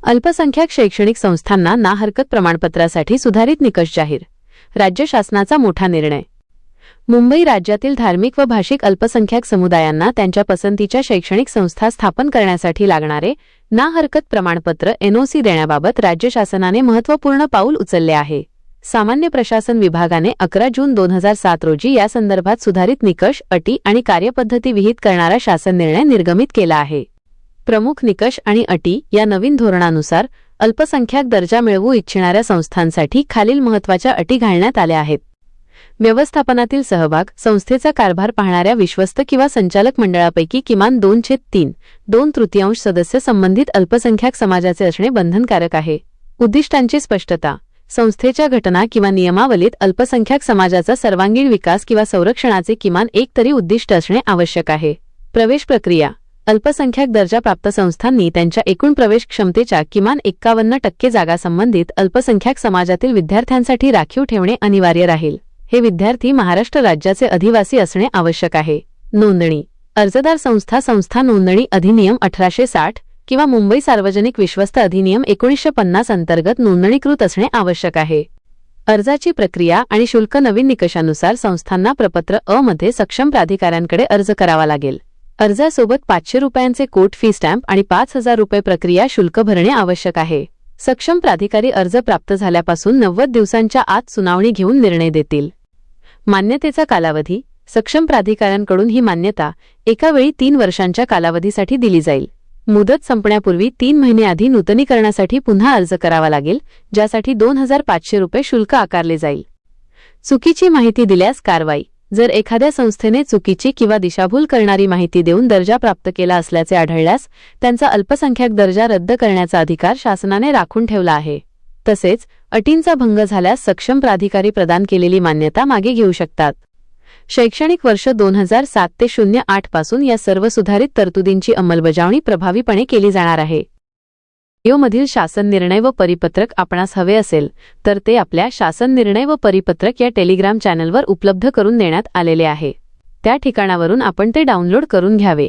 अल्पसंख्याक शैक्षणिक संस्थांना ना हरकत प्रमाणपत्रासाठी सुधारित निकष जाहीर. राज्य शासनाचा मोठा निर्णय. मुंबई राज्यातील धार्मिक व भाषिक अल्पसंख्याक समुदायांना त्यांच्या पसंतीच्या शैक्षणिक संस्था स्थापन करण्यासाठी लागणारे ना हरकत प्रमाणपत्र NOC देण्याबाबत राज्य शासनाने महत्त्वपूर्ण पाऊल उचलले आहे. सामान्य प्रशासन विभागाने 11 जून 2007 रोजी या संदर्भात सुधारित निकष, अटी आणि कार्यपद्धती विहित करणारा शासन निर्णय निर्गमित केला आहे. प्रमुख निकष आणि अटी या नवीन धोरणानुसार अल्पसंख्याक दर्जा मिळवू इच्छिणाऱ्या संस्थांसाठी खालील महत्त्वाच्या अटी घालण्यात आल्या आहेत. व्यवस्थापनातील सहभाग. संस्थेचा कारभार पाहणाऱ्या विश्वस्त किंवा संचालक मंडळापैकी किमान 2/3 सदस्य संबंधित अल्पसंख्याक समाजाचे असणे बंधनकारक आहे. उद्दिष्टांची स्पष्टता. संस्थेच्या घटना किंवा नियमावलीत अल्पसंख्याक समाजाचा सर्वांगीण विकास किंवा संरक्षणाचे किमान एक तरी उद्दिष्ट असणे आवश्यक आहे. प्रवेश प्रक्रिया. अल्पसंख्याक दर्जा प्राप्त संस्थांनी त्यांच्या एकूण प्रवेश क्षमतेच्या किमान 51% जागा संबंधित अल्पसंख्याक समाजातील विद्यार्थ्यांसाठी राखीव ठेवणे अनिवार्य राहील. हे विद्यार्थी महाराष्ट्र राज्याचे अधिवासी असणे आवश्यक आहे. नोंदणी. अर्जदार संस्था नोंदणी अधिनियम 1860 किंवा मुंबई सार्वजनिक विश्वस्त अधिनियम 1950 अंतर्गत नोंदणीकृत असणे आवश्यक आहे. अर्जाची प्रक्रिया आणि शुल्क. नवीन निकषानुसार संस्थांना प्रपत्र अ मध्ये सक्षम प्राधिकाऱ्यांकडे अर्ज करावा लागेल. अर्जासोबत 500 रुपयांचे कोर्ट फी स्टॅम्प आणि 5000 रुपये प्रक्रिया शुल्क भरणे आवश्यक आहे. सक्षम प्राधिकारी अर्ज प्राप्त झाल्यापासून 90 दिवसांच्या आत सुनावणी घेऊन निर्णय देतील. मान्यतेचा कालावधी. सक्षम प्राधिकाऱ्यांकडून ही मान्यता एका वेळी 3 वर्षांच्या कालावधीसाठी दिली जाईल. मुदत संपण्यापूर्वी 3 महिने आधी नूतनीकरणासाठी पुन्हा अर्ज करावा लागेल, ज्यासाठी 2500 रुपये शुल्क आकारले जाईल. चुकीची माहिती दिल्यास कारवाई. जर एखाद्या संस्थेने चुकीची किंवा दिशाभूल करणारी माहिती देऊन दर्जा प्राप्त केला असल्याचे आढळल्यास त्यांचा अल्पसंख्याक दर्जा रद्द करण्याचा अधिकार शासनाने राखून ठेवला आहे. तसेच अटींचा भंग झाल्यास सक्षम प्राधिकारी प्रदान केलेली मान्यता मागे घेऊ शकतात. शैक्षणिक वर्ष 2007 ते 08 पासून या सर्व सुधारित तरतुदींची अंमलबजावणी प्रभावीपणे केली जाणार आहे. व्हिडिओमधील शासन निर्णय व परिपत्रक आपणास हवे असेल तर ते आपल्या शासन निर्णय व परिपत्रक या टेलिग्राम चॅनलवर उपलब्ध करून देण्यात आलेले आहे. त्या ठिकाणावरून आपण ते डाउनलोड करून घ्यावे.